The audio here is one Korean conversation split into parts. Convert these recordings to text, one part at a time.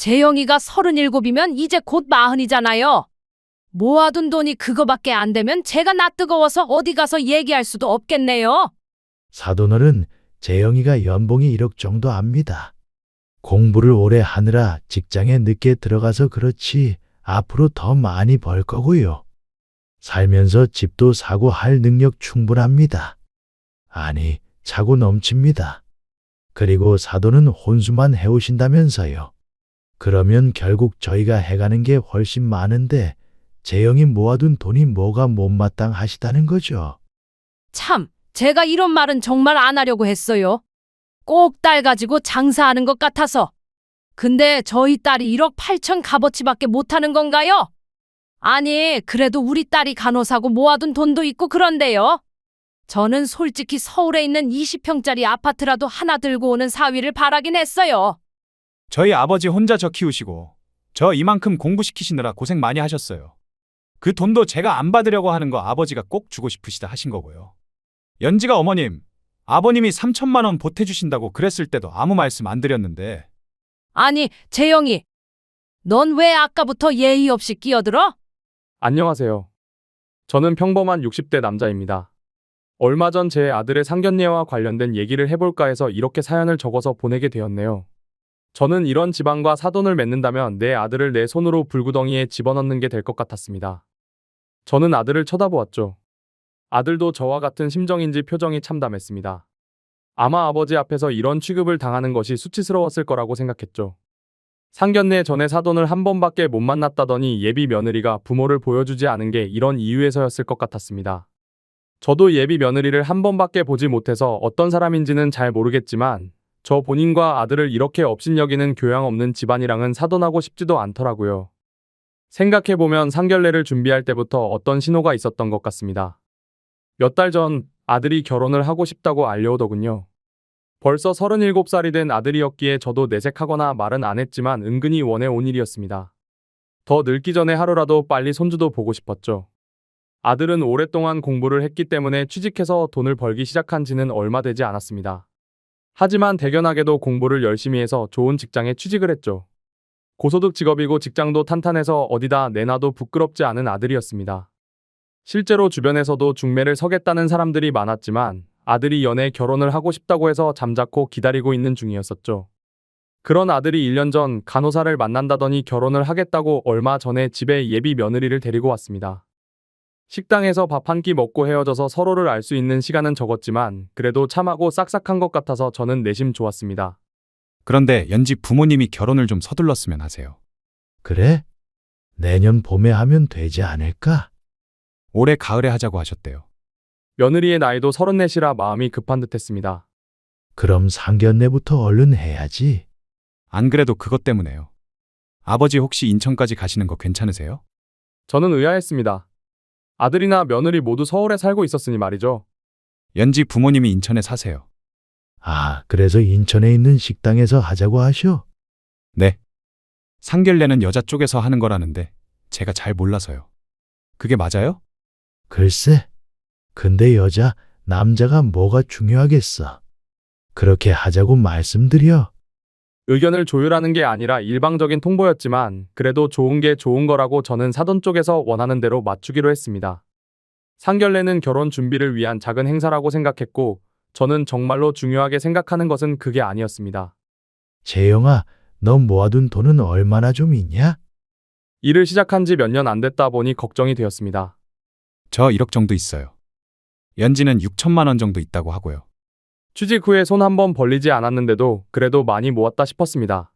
재영이가 37이면 이제 곧 40이잖아요. 모아둔 돈이 그거밖에 안 되면 제가 낯뜨거워서 어디 가서 얘기할 수도 없겠네요. 사돈어른, 재영이가 연봉이 1억 정도 압니다. 공부를 오래 하느라 직장에 늦게 들어가서 그렇지 앞으로 더 많이 벌 거고요. 살면서 집도 사고 할 능력 충분합니다. 아니, 차고 넘칩니다. 그리고 사돈은 혼수만 해오신다면서요. 그러면 결국 저희가 해가는 게 훨씬 많은데 재영이 모아둔 돈이 뭐가 못마땅하시다는 거죠. 참, 제가 이런 말은 정말 안 하려고 했어요. 꼭 딸 가지고 장사하는 것 같아서. 근데 저희 딸이 1억 8천 값어치밖에 못하는 건가요? 아니, 그래도 우리 딸이 간호사고 모아둔 돈도 있고 그런데요. 저는 솔직히 서울에 있는 20평짜리 아파트라도 하나 들고 오는 사위를 바라긴 했어요. 저희 아버지 혼자 저 키우시고 저 이만큼 공부시키시느라 고생 많이 하셨어요. 그 돈도 제가 안 받으려고 하는 거 아버지가 꼭 주고 싶으시다 하신 거고요. 연지가 어머님, 아버님이 3천만 원 보태주신다고 그랬을 때도 아무 말씀 안 드렸는데. 아니, 재영이, 넌 왜 아까부터 예의 없이 끼어들어? 안녕하세요. 저는 평범한 60대 남자입니다. 얼마 전 제 아들의 상견례와 관련된 얘기를 해볼까 해서 이렇게 사연을 적어서 보내게 되었네요. 저는 이런 집안과 사돈을 맺는다면 내 아들을 내 손으로 불구덩이에 집어넣는 게 될 것 같았습니다. 저는 아들을 쳐다보았죠. 아들도 저와 같은 심정인지 표정이 참담했습니다. 아마 아버지 앞에서 이런 취급을 당하는 것이 수치스러웠을 거라고 생각했죠. 상견례 전에 사돈을 한 번밖에 못 만났다더니 예비 며느리가 부모를 보여주지 않은 게 이런 이유에서였을 것 같았습니다. 저도 예비 며느리를 한 번밖에 보지 못해서 어떤 사람인지는 잘 모르겠지만 저 본인과 아들을 이렇게 업신여기는 교양 없는 집안이랑은 사돈하고 싶지도 않더라고요. 생각해보면 상견례를 준비할 때부터 어떤 신호가 있었던 것 같습니다. 몇 달 전 아들이 결혼을 하고 싶다고 알려오더군요. 벌써 37살이 된 아들이었기에 저도 내색하거나 말은 안 했지만 은근히 원해온 일이었습니다. 더 늙기 전에 하루라도 빨리 손주도 보고 싶었죠. 아들은 오랫동안 공부를 했기 때문에 취직해서 돈을 벌기 시작한 지는 얼마 되지 않았습니다. 하지만 대견하게도 공부를 열심히 해서 좋은 직장에 취직을 했죠. 고소득 직업이고 직장도 탄탄해서 어디다 내놔도 부끄럽지 않은 아들이었습니다. 실제로 주변에서도 중매를 서겠다는 사람들이 많았지만 아들이 연애 결혼을 하고 싶다고 해서 잠자코 기다리고 있는 중이었었죠. 그런 아들이 1년 전 간호사를 만난다더니 결혼을 하겠다고 얼마 전에 집에 예비 며느리를 데리고 왔습니다. 식당에서 밥 한 끼 먹고 헤어져서 서로를 알 수 있는 시간은 적었지만 그래도 참하고 싹싹한 것 같아서 저는 내심 좋았습니다. 그런데 연지 부모님이 결혼을 좀 서둘렀으면 하세요. 그래? 내년 봄에 하면 되지 않을까? 올해 가을에 하자고 하셨대요. 며느리의 나이도 34이라 마음이 급한 듯했습니다. 그럼 상견례부터 얼른 해야지. 안 그래도 그것 때문에요. 아버지 혹시 인천까지 가시는 거 괜찮으세요? 저는 의아했습니다. 아들이나 며느리 모두 서울에 살고 있었으니 말이죠. 연지 부모님이 인천에 사세요. 아, 그래서 인천에 있는 식당에서 하자고 하셔? 네. 상견례는 여자 쪽에서 하는 거라는데 제가 잘 몰라서요. 그게 맞아요? 글쎄. 근데 여자, 남자가 뭐가 중요하겠어. 그렇게 하자고 말씀드려. 의견을 조율하는 게 아니라 일방적인 통보였지만 그래도 좋은 게 좋은 거라고 저는 사돈 쪽에서 원하는 대로 맞추기로 했습니다. 상견례는 결혼 준비를 위한 작은 행사라고 생각했고 저는 정말로 중요하게 생각하는 것은 그게 아니었습니다. 재영아, 너 모아둔 돈은 얼마나 좀 있냐? 일을 시작한 지 몇 년 안 됐다 보니 걱정이 되었습니다. 저 1억 정도 있어요. 연지는 6천만 원 정도 있다고 하고요. 취직 후에 손 한 번 벌리지 않았는데도 그래도 많이 모았다 싶었습니다.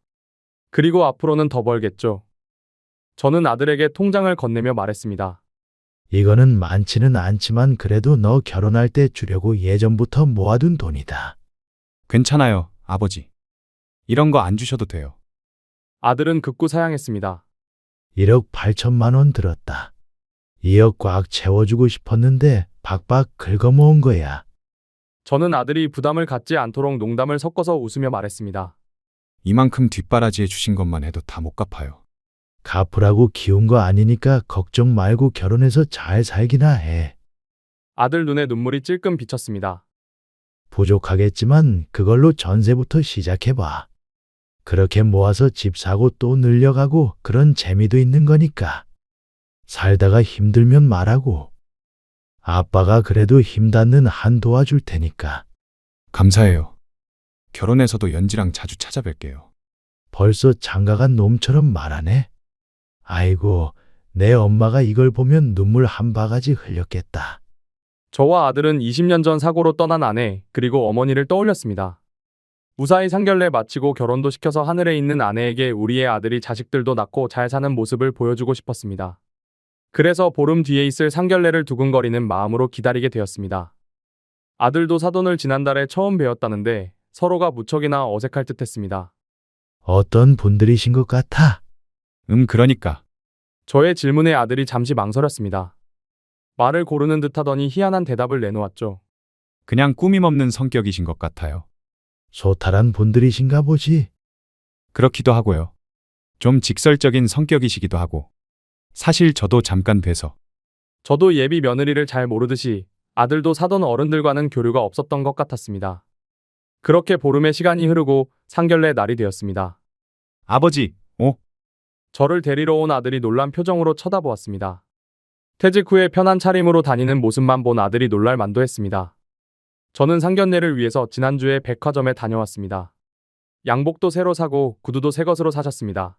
그리고 앞으로는 더 벌겠죠. 저는 아들에게 통장을 건네며 말했습니다. 이거는 많지는 않지만 그래도 너 결혼할 때 주려고 예전부터 모아둔 돈이다. 괜찮아요, 아버지. 이런 거 안 주셔도 돼요. 아들은 극구 사양했습니다. 1억 8천만 원 들었다. 2억 꽉 채워주고 싶었는데 박박 긁어모은 거야. 저는 아들이 부담을 갖지 않도록 농담을 섞어서 웃으며 말했습니다. 이만큼 뒷바라지해 주신 것만 해도 다 못 갚아요. 갚으라고 키운 거 아니니까 걱정 말고 결혼해서 잘 살기나 해. 아들 눈에 눈물이 찔끔 비쳤습니다. 부족하겠지만 그걸로 전세부터 시작해봐. 그렇게 모아서 집 사고 또 늘려가고 그런 재미도 있는 거니까. 살다가 힘들면 말하고. 아빠가 그래도 힘 닿는 한 도와줄 테니까. 감사해요. 결혼해서도 연지랑 자주 찾아뵐게요. 벌써 장가간 놈처럼 말하네. 아이고, 내 엄마가 이걸 보면 눈물 한 바가지 흘렸겠다. 저와 아들은 20년 전 사고로 떠난 아내, 그리고 어머니를 떠올렸습니다. 무사히 상견례 마치고 결혼도 시켜서 하늘에 있는 아내에게 우리의 아들이 자식들도 낳고 잘 사는 모습을 보여주고 싶었습니다. 그래서 보름 뒤에 있을 상견례를 두근거리는 마음으로 기다리게 되었습니다. 아들도 사돈을 지난달에 처음 뵈었다는데 서로가 무척이나 어색할 듯 했습니다. 어떤 분들이신 것 같아? 그러니까. 저의 질문에 아들이 잠시 망설였습니다. 말을 고르는 듯 하더니 희한한 대답을 내놓았죠. 그냥 꾸밈 없는 성격이신 것 같아요. 소탈한 분들이신가 보지. 그렇기도 하고요. 좀 직설적인 성격이시기도 하고. 사실 저도 잠깐 뵈서 저도 예비 며느리를 잘 모르듯이 아들도 사돈 어른들과는 교류가 없었던 것 같았습니다. 그렇게 보름의 시간이 흐르고 상견례 날이 되었습니다. 아버지, 저를 데리러 온 아들이 놀란 표정으로 쳐다보았습니다. 퇴직 후에 편한 차림으로 다니는 모습만 본 아들이 놀랄 만도 했습니다. 저는 상견례를 위해서 지난주에 백화점에 다녀왔습니다. 양복도 새로 사고 구두도 새 것으로 사셨습니다.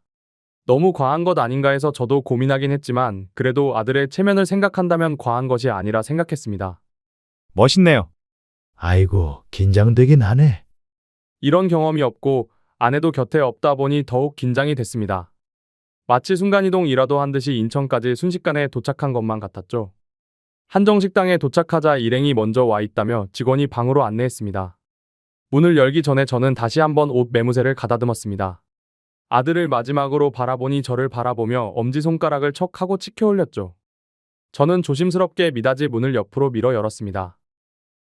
너무 과한 것 아닌가 해서 저도 고민하긴 했지만 그래도 아들의 체면을 생각한다면 과한 것이 아니라 생각했습니다. 멋있네요. 아이고, 긴장되긴 하네. 이런 경험이 없고 아내도 곁에 없다 보니 더욱 긴장이 됐습니다. 마치 순간이동이라도 한 듯이 인천까지 순식간에 도착한 것만 같았죠. 한정식당에 도착하자 일행이 먼저 와 있다며 직원이 방으로 안내했습니다. 문을 열기 전에 저는 다시 한번 옷 매무새를 가다듬었습니다. 아들을 마지막으로 바라보니 저를 바라보며 엄지손가락을 척하고 치켜 올렸죠. 저는 조심스럽게 미닫이 문을 옆으로 밀어 열었습니다.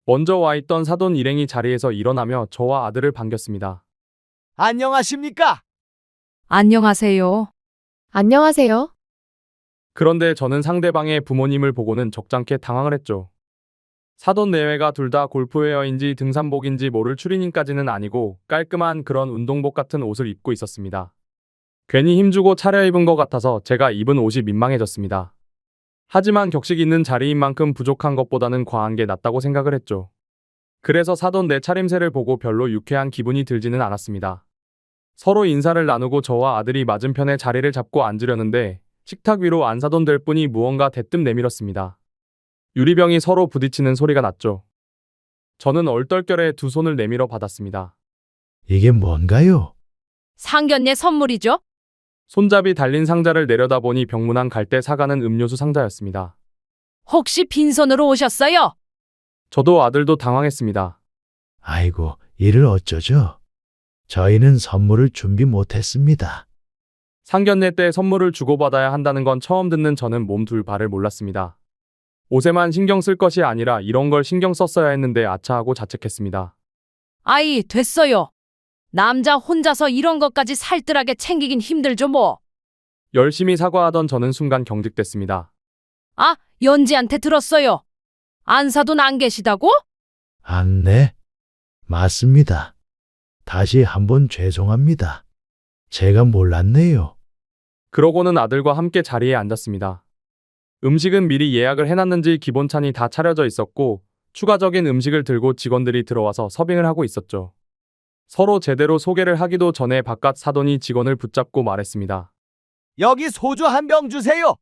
먼저 와 있던 사돈 일행이 자리에서 일어나며 저와 아들을 반겼습니다. 안녕하십니까? 안녕하세요. 안녕하세요. 그런데 저는 상대방의 부모님을 보고는 적잖게 당황을 했죠. 사돈 내외가 둘 다 골프웨어인지 등산복인지 모를 추리닝까지는 아니고 깔끔한 그런 운동복 같은 옷을 입고 있었습니다. 괜히 힘주고 차려입은 것 같아서 제가 입은 옷이 민망해졌습니다. 하지만 격식 있는 자리인 만큼 부족한 것보다는 과한 게 낫다고 생각을 했죠. 그래서 사돈 내 차림새를 보고 별로 유쾌한 기분이 들지는 않았습니다. 서로 인사를 나누고 저와 아들이 맞은편에 자리를 잡고 앉으려는데 식탁 위로 안 사돈 될 분이 무언가 대뜸 내밀었습니다. 유리병이 서로 부딪히는 소리가 났죠. 저는 얼떨결에 두 손을 내밀어 받았습니다. 이게 뭔가요? 상견례 선물이죠? 손잡이 달린 상자를 내려다보니 병문안 갈 때 사가는 음료수 상자였습니다. 혹시 빈손으로 오셨어요? 저도 아들도 당황했습니다. 아이고, 이를 어쩌죠? 저희는 선물을 준비 못했습니다. 상견례 때 선물을 주고받아야 한다는 건 처음 듣는 저는 몸 둘 바를 몰랐습니다. 옷에만 신경 쓸 것이 아니라 이런 걸 신경 썼어야 했는데 아차하고 자책했습니다. 아이, 됐어요. 남자 혼자서 이런 것까지 살뜰하게 챙기긴 힘들죠 뭐. 열심히 사과하던 저는 순간 경직됐습니다. 아, 연지한테 들었어요. 안사돈 안 계시다고? 네. 맞습니다. 다시 한번 죄송합니다. 제가 몰랐네요. 그러고는 아들과 함께 자리에 앉았습니다. 음식은 미리 예약을 해놨는지 기본찬이 다 차려져 있었고 추가적인 음식을 들고 직원들이 들어와서 서빙을 하고 있었죠. 서로 제대로 소개를 하기도 전에 바깥 사돈이 직원을 붙잡고 말했습니다. 여기 소주 한 병 주세요.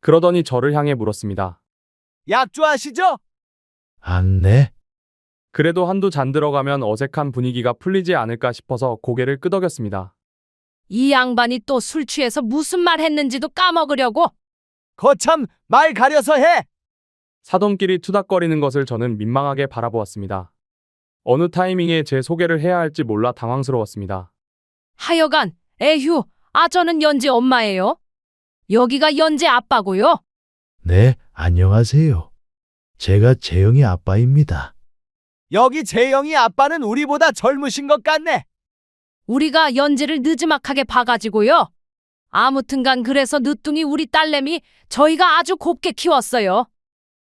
그러더니 저를 향해 물었습니다. 약주 아시죠? 네. 그래도 한두 잔 들어가면 어색한 분위기가 풀리지 않을까 싶어서 고개를 끄덕였습니다. 이 양반이 또 술 취해서 무슨 말 했는지도 까먹으려고. 거참 말 가려서 해. 사돈끼리 투닥거리는 것을 저는 민망하게 바라보았습니다. 어느 타이밍에 제 소개를 해야 할지 몰라 당황스러웠습니다. 하여간 에휴, 저는 연지 엄마예요. 여기가 연지 아빠고요. 네, 안녕하세요. 제가 재영이 아빠입니다. 여기 재영이 아빠는 우리보다 젊으신 것 같네. 우리가 연지를 느지막하게 봐가지고요. 아무튼간 그래서 늦둥이 우리 딸내미 저희가 아주 곱게 키웠어요.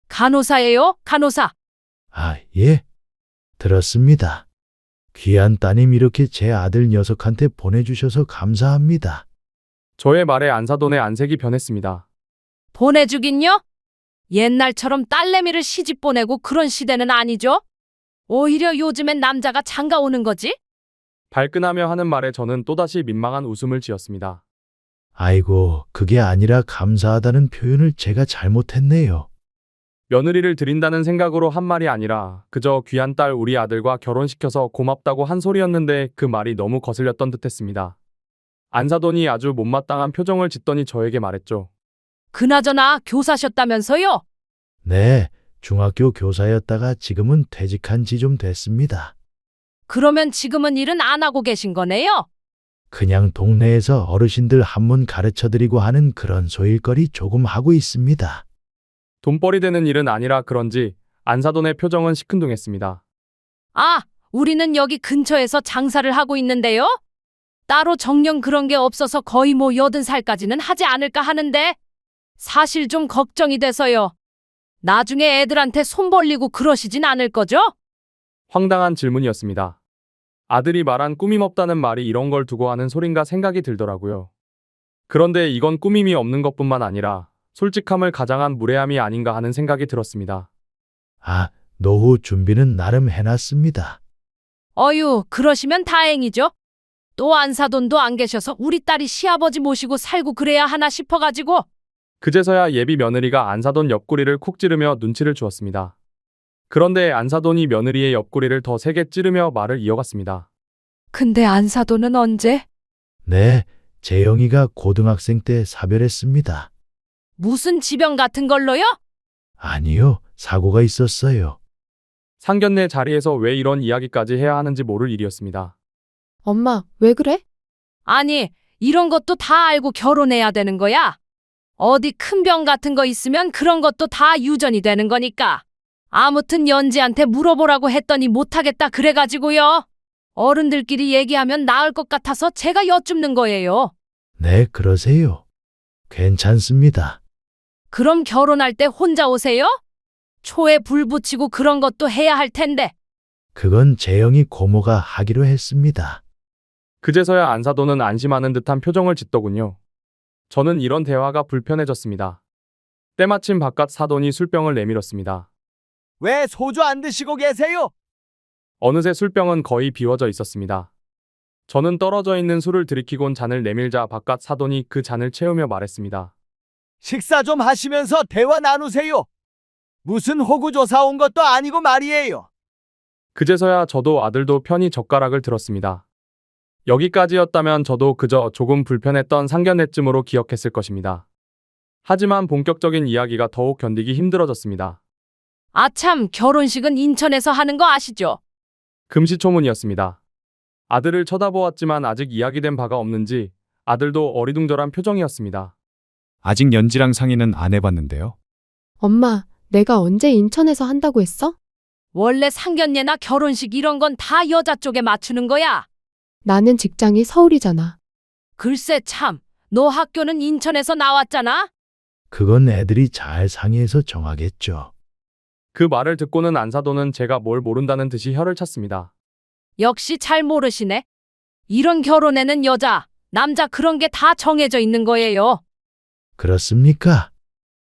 간호사예요, 간호사. 예. 들었습니다. 귀한 따님 이렇게 제 아들 녀석한테 보내주셔서 감사합니다. 저의 말에 안사돈의 안색이 변했습니다. 보내주긴요? 옛날처럼 딸내미를 시집 보내고 그런 시대는 아니죠? 오히려 요즘엔 남자가 장가 오는 거지? 발끈하며 하는 말에 저는 또다시 민망한 웃음을 지었습니다. 아이고, 그게 아니라 감사하다는 표현을 제가 잘못했네요. 며느리를 드린다는 생각으로 한 말이 아니라 그저 귀한 딸 우리 아들과 결혼시켜서 고맙다고 한 소리였는데 그 말이 너무 거슬렸던 듯했습니다. 안사돈이 아주 못마땅한 표정을 짓더니 저에게 말했죠. 그나저나 교사셨다면서요? 네, 중학교 교사였다가 지금은 퇴직한 지 좀 됐습니다. 그러면 지금은 일은 안 하고 계신 거네요? 그냥 동네에서 어르신들 한문 가르쳐드리고 하는 그런 소일거리 조금 하고 있습니다. 돈벌이 되는 일은 아니라 그런지 안사돈의 표정은 시큰둥했습니다. 아, 우리는 여기 근처에서 장사를 하고 있는데요? 따로 정령 그런 게 없어서 거의 뭐 80살까지는 하지 않을까 하는데 사실 좀 걱정이 돼서요. 나중에 애들한테 손 벌리고 그러시진 않을 거죠? 황당한 질문이었습니다. 아들이 말한 꾸밈없다는 말이 이런 걸 두고 하는 소린가 생각이 들더라고요. 그런데 이건 꾸밈이 없는 것뿐만 아니라 솔직함을 가장한 무례함이 아닌가 하는 생각이 들었습니다. 아, 노후 준비는 나름 해놨습니다. 어휴, 그러시면 다행이죠. 또 안사돈도 안 계셔서 우리 딸이 시아버지 모시고 살고 그래야 하나 싶어가지고. 그제서야 예비 며느리가 안사돈 옆구리를 콕 찌르며 눈치를 주었습니다. 그런데 안사돈이 며느리의 옆구리를 더 세게 찌르며 말을 이어갔습니다. 근데 안사돈은 언제? 네, 재영이가 고등학생 때 사별했습니다. 무슨 지병 같은 걸로요? 아니요, 사고가 있었어요. 상견례 자리에서 왜 이런 이야기까지 해야 하는지 모를 일이었습니다. 엄마, 왜 그래? 아니, 이런 것도 다 알고 결혼해야 되는 거야? 어디 큰 병 같은 거 있으면 그런 것도 다 유전이 되는 거니까. 아무튼 연지한테 물어보라고 했더니 못하겠다 그래가지고요. 어른들끼리 얘기하면 나을 것 같아서 제가 여쭙는 거예요. 네, 그러세요. 괜찮습니다. 그럼 결혼할 때 혼자 오세요? 초에 불 붙이고 그런 것도 해야 할 텐데. 그건 재영이 고모가 하기로 했습니다. 그제서야 안사돈은 안심하는 듯한 표정을 짓더군요. 저는 이런 대화가 불편해졌습니다. 때마침 바깥 사돈이 술병을 내밀었습니다. 왜 소주 안 드시고 계세요? 어느새 술병은 거의 비워져 있었습니다. 저는 떨어져 있는 술을 들이키곤 잔을 내밀자 바깥 사돈이 그 잔을 채우며 말했습니다. 식사 좀 하시면서 대화 나누세요. 무슨 호구조사 온 것도 아니고 말이에요. 그제서야 저도 아들도 편히 젓가락을 들었습니다. 여기까지였다면 저도 그저 조금 불편했던 상견례쯤으로 기억했을 것입니다. 하지만 본격적인 이야기가 더욱 견디기 힘들어졌습니다. 아참, 결혼식은 인천에서 하는 거 아시죠? 금시초문이었습니다. 아들을 쳐다보았지만 아직 이야기된 바가 없는지 아들도 어리둥절한 표정이었습니다. 아직 연지랑 상의는 안 해봤는데요. 엄마, 내가 언제 인천에서 한다고 했어? 원래 상견례나 결혼식 이런 건 다 여자 쪽에 맞추는 거야. 나는 직장이 서울이잖아. 글쎄 참, 너 학교는 인천에서 나왔잖아? 그건 애들이 잘 상의해서 정하겠죠. 그 말을 듣고는 안사돈은 제가 뭘 모른다는 듯이 혀를 찼습니다. 역시 잘 모르시네. 이런 결혼에는 여자, 남자 그런 게 다 정해져 있는 거예요. 그렇습니까?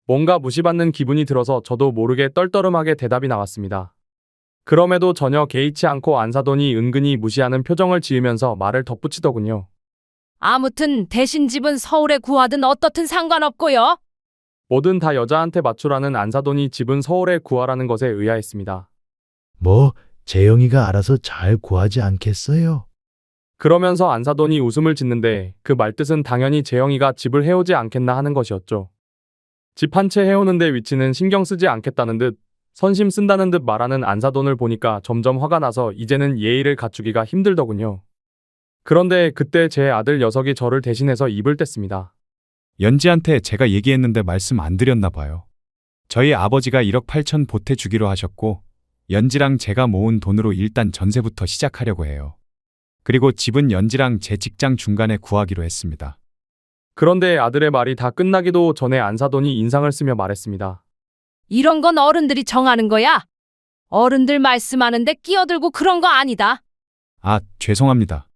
뭔가 무시받는 기분이 들어서 저도 모르게 떨떠름하게 대답이 나왔습니다. 그럼에도 전혀 개의치 않고 안사돈이 은근히 무시하는 표정을 지으면서 말을 덧붙이더군요. 아무튼 대신 집은 서울에 구하든 어떻든 상관없고요. 뭐든 다 여자한테 맞추라는 안사돈이 집은 서울에 구하라는 것에 의아했습니다. 뭐, 재영이가 알아서 잘 구하지 않겠어요? 그러면서 안사돈이 웃음을 짓는데 그 말뜻은 당연히 재영이가 집을 해오지 않겠나 하는 것이었죠. 집 한 채 해오는데 위치는 신경 쓰지 않겠다는 듯 선심 쓴다는 듯 말하는 안사돈을 보니까 점점 화가 나서 이제는 예의를 갖추기가 힘들더군요. 그런데 그때 제 아들 녀석이 저를 대신해서 입을 뗐습니다. 연지한테 제가 얘기했는데 말씀 안 드렸나 봐요. 저희 아버지가 1억 8천 보태주기로 하셨고 연지랑 제가 모은 돈으로 일단 전세부터 시작하려고 해요. 그리고 집은 연지랑 제 직장 중간에 구하기로 했습니다. 그런데 아들의 말이 다 끝나기도 전에 안사돈이 인상을 쓰며 말했습니다. 이런 건 어른들이 정하는 거야. 어른들 말씀하는데 끼어들고 그런 거 아니다. 아, 죄송합니다.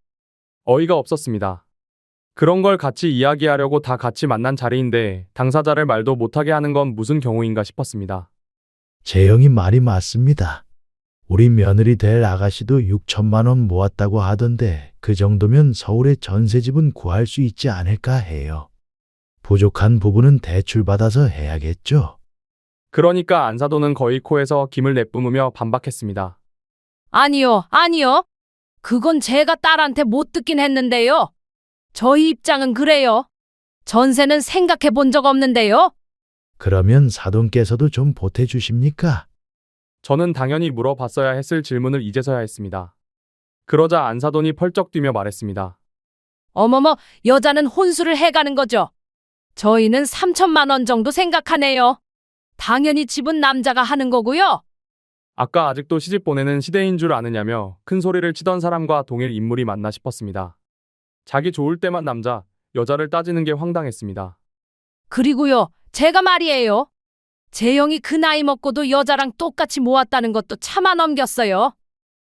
어이가 없었습니다. 그런 걸 같이 이야기하려고 다 같이 만난 자리인데 당사자를 말도 못하게 하는 건 무슨 경우인가 싶었습니다. 재영이 말이 맞습니다. 우리 며느리 될 아가씨도 6천만 원 모았다고 하던데 그 정도면 서울에 전세집은 구할 수 있지 않을까 해요. 부족한 부분은 대출 받아서 해야겠죠. 그러니까 안사돈은 거의 코에서 김을 내뿜으며 반박했습니다. 아니요, 아니요. 그건 제가 딸한테 못 듣긴 했는데요. 저희 입장은 그래요. 전세는 생각해 본 적 없는데요. 그러면 사돈께서도 좀 보태주십니까? 저는 당연히 물어봤어야 했을 질문을 이제서야 했습니다. 그러자 안사돈이 펄쩍 뛰며 말했습니다. 어머머, 여자는 혼수를 해가는 거죠. 저희는 3천만 원 정도 생각하네요. 당연히 집은 남자가 하는 거고요. 아까 아직도 시집 보내는 시대인 줄 아느냐며 큰 소리를 치던 사람과 동일 인물이 맞나 싶었습니다. 자기 좋을 때만 남자, 여자를 따지는 게 황당했습니다. 그리고요, 제가 말이에요. 재영이 그 나이 먹고도 여자랑 똑같이 모았다는 것도 차마 넘겼어요.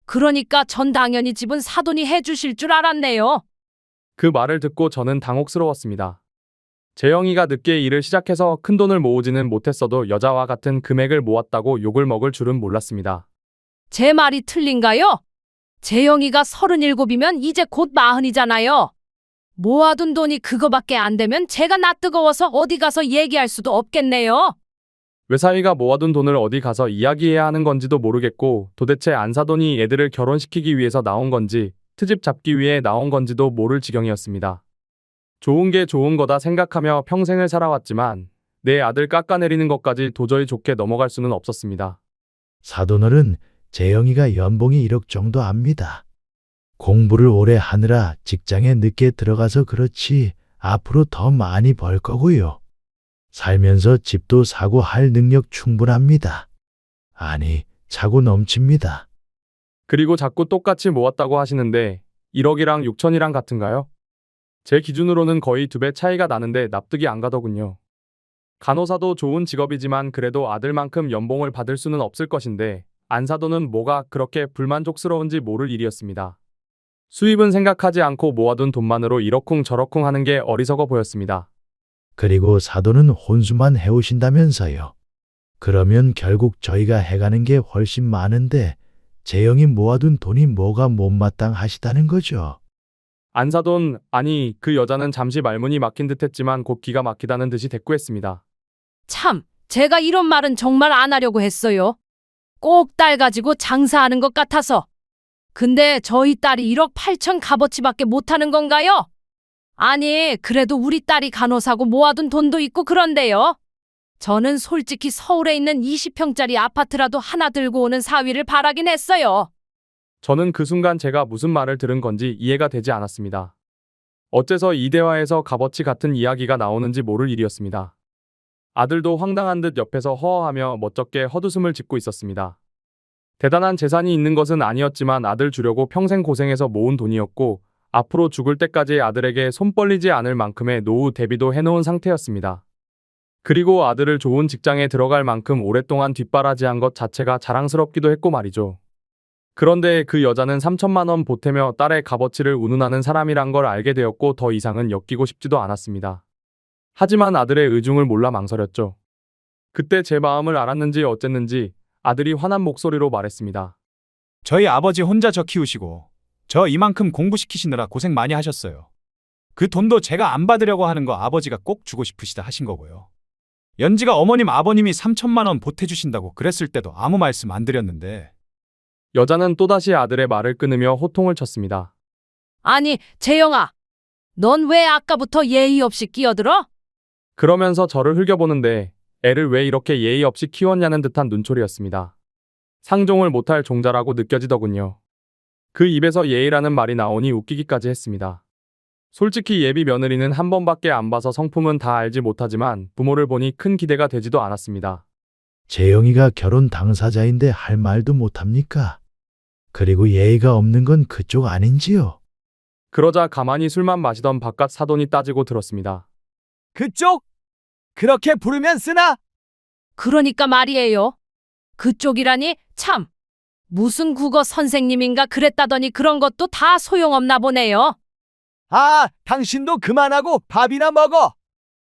그러니까 전 당연히 집은 사돈이 해주실 줄 알았네요. 그 말을 듣고 저는 당혹스러웠습니다. 재영이가 늦게 일을 시작해서 큰돈을 모으지는 못했어도 여자와 같은 금액을 모았다고 욕을 먹을 줄은 몰랐습니다. 제 말이 틀린가요? 재영이가 37이면 이제 곧 40이잖아요. 모아둔 돈이 그거밖에 안 되면 제가 낯뜨거워서 어디 가서 얘기할 수도 없겠네요. 외사위가 모아둔 돈을 어디 가서 이야기해야 하는 건지도 모르겠고 도대체 안사돈이 애들을 결혼시키기 위해서 나온 건지 트집 잡기 위해 나온 건지도 모를 지경이었습니다. 좋은 게 좋은 거다 생각하며 평생을 살아왔지만 내 아들 깎아내리는 것까지 도저히 좋게 넘어갈 수는 없었습니다. 사돈어른, 재영이가 연봉이 1억 정도 압니다. 공부를 오래 하느라 직장에 늦게 들어가서 그렇지 앞으로 더 많이 벌 거고요. 살면서 집도 사고 할 능력 충분합니다. 아니, 차고 넘칩니다. 그리고 자꾸 똑같이 모았다고 하시는데 1억이랑 6천이랑 같은가요? 제 기준으로는 거의 2배 차이가 나는데 납득이 안 가더군요. 간호사도 좋은 직업이지만 그래도 아들만큼 연봉을 받을 수는 없을 것인데 안사돈은 뭐가 그렇게 불만족스러운지 모를 일이었습니다. 수입은 생각하지 않고 모아둔 돈만으로 이러쿵 저러쿵 하는 게 어리석어 보였습니다. 그리고 사돈은 혼수만 해오신다면서요. 그러면 결국 저희가 해가는 게 훨씬 많은데 재영이 모아둔 돈이 뭐가 못마땅하시다는 거죠. 안사돈, 아니 그 여자는 잠시 말문이 막힌 듯했지만 곧 기가 막히다는 듯이 대꾸했습니다. 참, 제가 이런 말은 정말 안 하려고 했어요. 꼭 딸 가지고 장사하는 것 같아서. 근데 저희 딸이 1억 8천 값어치밖에 못하는 건가요? 아니, 그래도 우리 딸이 간호사고 모아둔 돈도 있고 그런데요. 저는 솔직히 서울에 있는 20평짜리 아파트라도 하나 들고 오는 사위를 바라긴 했어요. 저는 그 순간 제가 무슨 말을 들은 건지 이해가 되지 않았습니다. 어째서 이 대화에서 값어치 같은 이야기가 나오는지 모를 일이었습니다. 아들도 황당한 듯 옆에서 허허하며 멋쩍게 헛웃음을 짓고 있었습니다. 대단한 재산이 있는 것은 아니었지만 아들 주려고 평생 고생해서 모은 돈이었고 앞으로 죽을 때까지 아들에게 손 벌리지 않을 만큼의 노후 대비도 해놓은 상태였습니다. 그리고 아들을 좋은 직장에 들어갈 만큼 오랫동안 뒷바라지한 것 자체가 자랑스럽기도 했고 말이죠. 그런데 그 여자는 3천만 원 보태며 딸의 값어치를 운운하는 사람이란 걸 알게 되었고 더 이상은 엮이고 싶지도 않았습니다. 하지만 아들의 의중을 몰라 망설였죠. 그때 제 마음을 알았는지 어쨌는지 아들이 화난 목소리로 말했습니다. 저희 아버지 혼자 저 키우시고 저 이만큼 공부시키시느라 고생 많이 하셨어요. 그 돈도 제가 안 받으려고 하는 거 아버지가 꼭 주고 싶으시다 하신 거고요. 연지가 어머님 아버님이 3천만 원 보태주신다고 그랬을 때도 아무 말씀 안 드렸는데 여자는 또다시 아들의 말을 끊으며 호통을 쳤습니다. 아니, 재영아. 넌 왜 아까부터 예의 없이 끼어들어? 그러면서 저를 흘겨보는데 애를 왜 이렇게 예의 없이 키웠냐는 듯한 눈초리였습니다. 상종을 못할 종자라고 느껴지더군요. 그 입에서 예의라는 말이 나오니 웃기기까지 했습니다. 솔직히 예비 며느리는 한 번밖에 안 봐서 성품은 다 알지 못하지만 부모를 보니 큰 기대가 되지도 않았습니다. 재영이가 결혼 당사자인데 할 말도 못합니까? 그리고 예의가 없는 건 그쪽 아닌지요? 그러자 가만히 술만 마시던 바깥 사돈이 따지고 들었습니다. 그쪽? 그렇게 부르면 쓰나? 그러니까 말이에요. 그쪽이라니 참. 무슨 국어 선생님인가 그랬다더니 그런 것도 다 소용없나 보네요. 아, 당신도 그만하고 밥이나 먹어.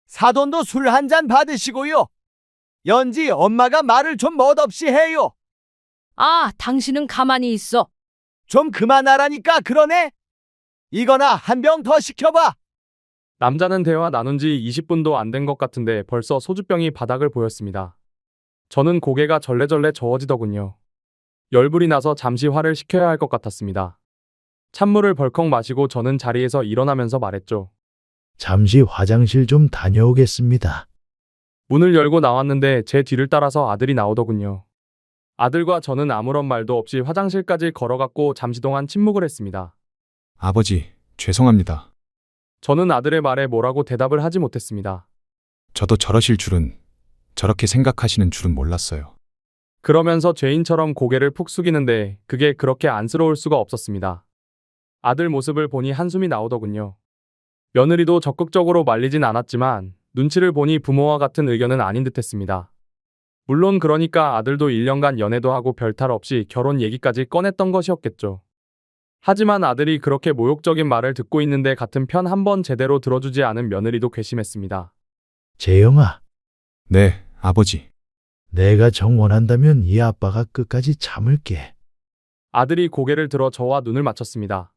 사돈도 술 한 잔 받으시고요. 연지 엄마가 말을 좀 멋없이 해요. 아, 당신은 가만히 있어. 좀 그만하라니까 그러네. 이거나 한 병 더 시켜봐. 남자는 대화 나눈 지 20분도 안 된 것 같은데 벌써 소주병이 바닥을 보였습니다. 저는 고개가 절레절레 저어지더군요. 열불이 나서 잠시 화를 식혀야 할 것 같았습니다. 찬물을 벌컥 마시고 저는 자리에서 일어나면서 말했죠. 잠시 화장실 좀 다녀오겠습니다. 문을 열고 나왔는데 제 뒤를 따라서 아들이 나오더군요. 아들과 저는 아무런 말도 없이 화장실까지 걸어갔고 잠시 동안 침묵을 했습니다. 아버지, 죄송합니다. 저는 아들의 말에 뭐라고 대답을 하지 못했습니다. 저도 저러실 줄은, 저렇게 생각하시는 줄은 몰랐어요. 그러면서 죄인처럼 고개를 푹 숙이는데 그게 그렇게 안쓰러울 수가 없었습니다. 아들 모습을 보니 한숨이 나오더군요. 며느리도 적극적으로 말리진 않았지만 눈치를 보니 부모와 같은 의견은 아닌 듯했습니다. 물론 그러니까 아들도 1년간 연애도 하고 별탈 없이 결혼 얘기까지 꺼냈던 것이었겠죠. 하지만 아들이 그렇게 모욕적인 말을 듣고 있는데 같은 편 한 번 제대로 들어주지 않은 며느리도 괘씸했습니다. 재영아, 네, 아버지. 내가 정 원한다면 이 아빠가 끝까지 참을게. 아들이 고개를 들어 저와 눈을 맞췄습니다.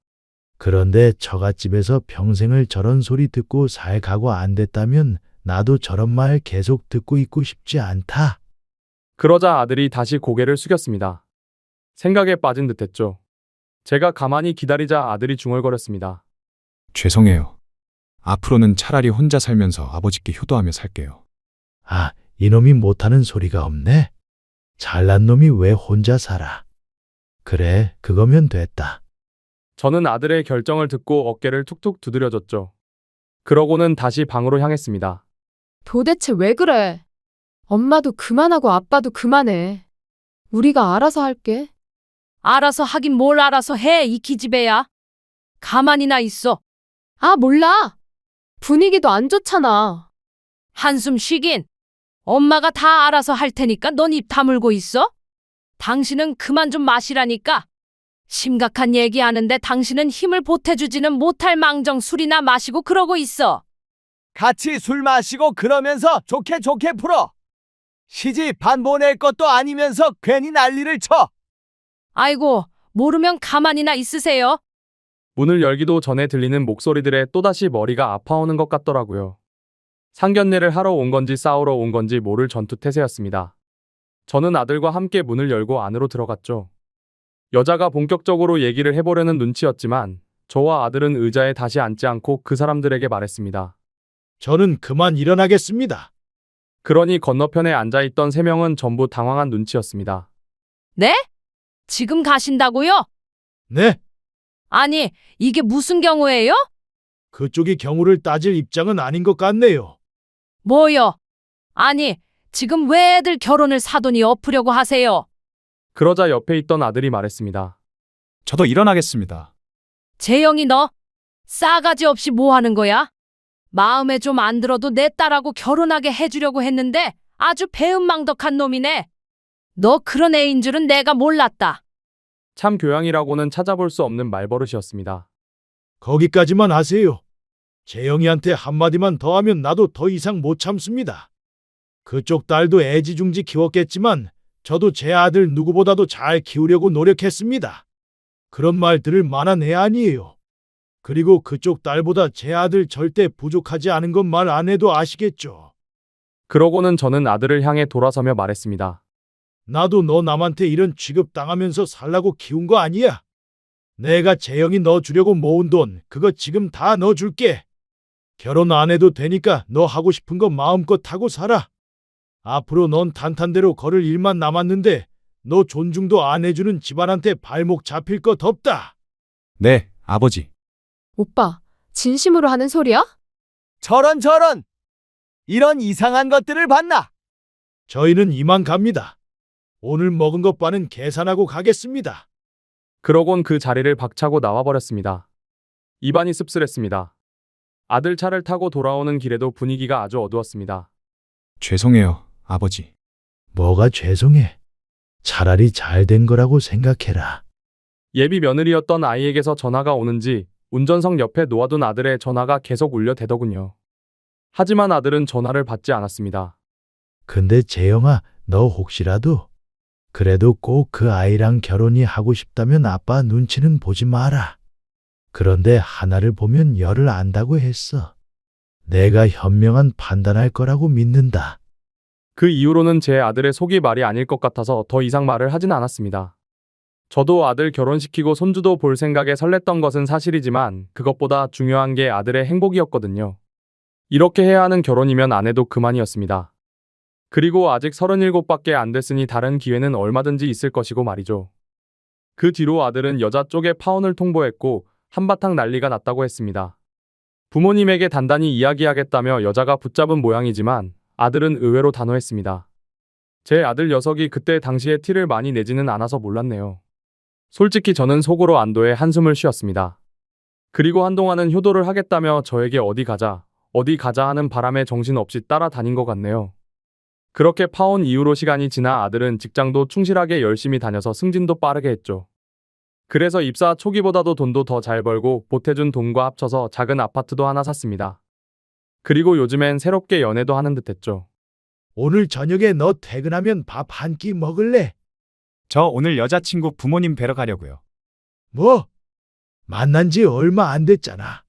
그런데 처갓집에서 평생을 저런 소리 듣고 살 각오 안 됐다면 나도 저런 말 계속 듣고 있고 싶지 않다. 그러자 아들이 다시 고개를 숙였습니다. 생각에 빠진 듯했죠. 제가 가만히 기다리자 아들이 중얼거렸습니다. 죄송해요. 앞으로는 차라리 혼자 살면서 아버지께 효도하며 살게요. 아, 이놈이 못하는 소리가 없네. 잘난 놈이 왜 혼자 살아. 그래, 그거면 됐다. 저는 아들의 결정을 듣고 어깨를 툭툭 두드려줬죠. 그러고는 다시 방으로 향했습니다. 도대체 왜 그래? 엄마도 그만하고 아빠도 그만해. 우리가 알아서 할게. 알아서 하긴 뭘 알아서 해, 이 기집애야. 가만히나 있어. 아, 몰라. 분위기도 안 좋잖아. 한숨 쉬긴. 엄마가 다 알아서 할 테니까 넌 입 다물고 있어? 당신은 그만 좀 마시라니까. 심각한 얘기하는데 당신은 힘을 보태주지는 못할 망정 술이나 마시고 그러고 있어. 같이 술 마시고 그러면서 좋게 좋게 풀어. 시집 반 보낼 것도 아니면서 괜히 난리를 쳐. 아이고, 모르면 가만히나 있으세요. 문을 열기도 전에 들리는 목소리들에 또다시 머리가 아파오는 것 같더라고요. 상견례를 하러 온 건지 싸우러 온 건지 모를 전투태세였습니다. 저는 아들과 함께 문을 열고 안으로 들어갔죠. 여자가 본격적으로 얘기를 해보려는 눈치였지만 저와 아들은 의자에 다시 앉지 않고 그 사람들에게 말했습니다. 저는 그만 일어나겠습니다. 그러니 건너편에 앉아있던 3명은 전부 당황한 눈치였습니다. 네? 지금 가신다고요? 네, 아니, 이게 무슨 경우예요? 그쪽이 경우를 따질 입장은 아닌 것 같네요. 뭐요? 아니, 지금 왜 애들 결혼을 사돈이 엎으려고 하세요? 그러자 옆에 있던 아들이 말했습니다. 저도 일어나겠습니다. 재영이 너 싸가지 없이 뭐 하는 거야? 마음에 좀 안 들어도 내 딸하고 결혼하게 해주려고 했는데 아주 배은망덕한 놈이네. 너 그런 애인 줄은 내가 몰랐다. 참 교양이라고는 찾아볼 수 없는 말버릇이었습니다. 거기까지만 하세요. 재영이한테 한마디만 더 하면 나도 더 이상 못 참습니다. 그쪽 딸도 애지중지 키웠겠지만 저도 제 아들 누구보다도 잘 키우려고 노력했습니다. 그런 말 들을 만한 애 아니에요. 그리고 그쪽 딸보다 제 아들 절대 부족하지 않은 건 말 안 해도 아시겠죠. 그러고는 저는 아들을 향해 돌아서며 말했습니다. 나도 너 남한테 이런 취급 당하면서 살라고 키운 거 아니야. 내가 재영이 너 주려고 모은 돈 그거 지금 다 넣어줄게. 결혼 안 해도 되니까 너 하고 싶은 거 마음껏 하고 살아. 앞으로 넌 탄탄대로 걸을 일만 남았는데 너 존중도 안 해주는 집안한테 발목 잡힐 것 없다. 네, 아버지. 오빠, 진심으로 하는 소리야? 저런 저런. 이런 이상한 것들을 봤나? 저희는 이만 갑니다. 오늘 먹은 것 반은 계산하고 가겠습니다. 그러곤 그 자리를 박차고 나와버렸습니다. 입안이 씁쓸했습니다. 아들 차를 타고 돌아오는 길에도 분위기가 아주 어두웠습니다. 죄송해요, 아버지. 뭐가 죄송해. 차라리 잘 된 거라고 생각해라. 예비 며느리였던 아이에게서 전화가 오는지 운전석 옆에 놓아둔 아들의 전화가 계속 울려대더군요. 하지만 아들은 전화를 받지 않았습니다. 근데 재영아, 너 혹시라도 그래도 꼭 그 아이랑 결혼이 하고 싶다면 아빠 눈치는 보지 마라. 그런데 하나를 보면 열을 안다고 했어. 내가 현명한 판단할 거라고 믿는다. 그 이후로는 제 아들의 속이 말이 아닐 것 같아서 더 이상 말을 하진 않았습니다. 저도 아들 결혼시키고 손주도 볼 생각에 설렜던 것은 사실이지만 그것보다 중요한 게 아들의 행복이었거든요. 이렇게 해야 하는 결혼이면 안 해도 그만이었습니다. 그리고 아직 37밖에 안 됐으니 다른 기회는 얼마든지 있을 것이고 말이죠. 그 뒤로 아들은 여자 쪽에 파혼을 통보했고 한바탕 난리가 났다고 했습니다. 부모님에게 단단히 이야기하겠다며 여자가 붙잡은 모양이지만 아들은 의외로 단호했습니다. 제 아들 녀석이 그때 당시에 티를 많이 내지는 않아서 몰랐네요. 솔직히 저는 속으로 안도의 한숨을 쉬었습니다. 그리고 한동안은 효도를 하겠다며 저에게 어디 가자 하는 바람에 정신없이 따라다닌 것 같네요. 그렇게 파혼 이후로 시간이 지나 아들은 직장도 충실하게 열심히 다녀서 승진도 빠르게 했죠. 그래서 입사 초기보다도 돈도 더 잘 벌고 보태준 돈과 합쳐서 작은 아파트도 하나 샀습니다. 그리고 요즘엔 새롭게 연애도 하는 듯 했죠. 오늘 저녁에 너 퇴근하면 밥 한 끼 먹을래? 저 오늘 여자친구 부모님 뵈러 가려고요. 뭐? 만난 지 얼마 안 됐잖아.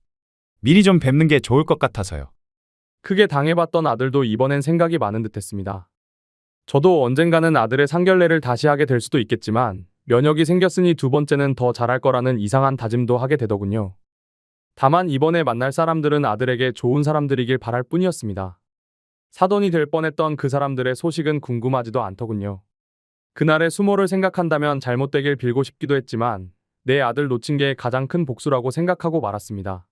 미리 좀 뵙는 게 좋을 것 같아서요. 크게 당해봤던 아들도 이번엔 생각이 많은 듯 했습니다. 저도 언젠가는 아들의 상견례를 다시 하게 될 수도 있겠지만 면역이 생겼으니 두 번째는 더 잘할 거라는 이상한 다짐도 하게 되더군요. 다만 이번에 만날 사람들은 아들에게 좋은 사람들이길 바랄 뿐이었습니다. 사돈이 될 뻔했던 그 사람들의 소식은 궁금하지도 않더군요. 그날의 수모를 생각한다면 잘못되길 빌고 싶기도 했지만 내 아들 놓친 게 가장 큰 복수라고 생각하고 말았습니다.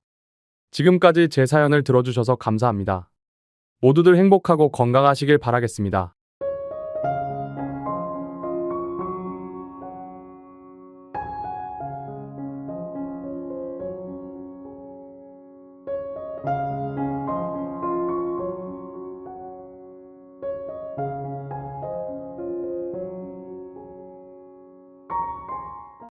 지금까지 제 사연을 들어주셔서 감사합니다. 모두들 행복하고 건강하시길 바라겠습니다.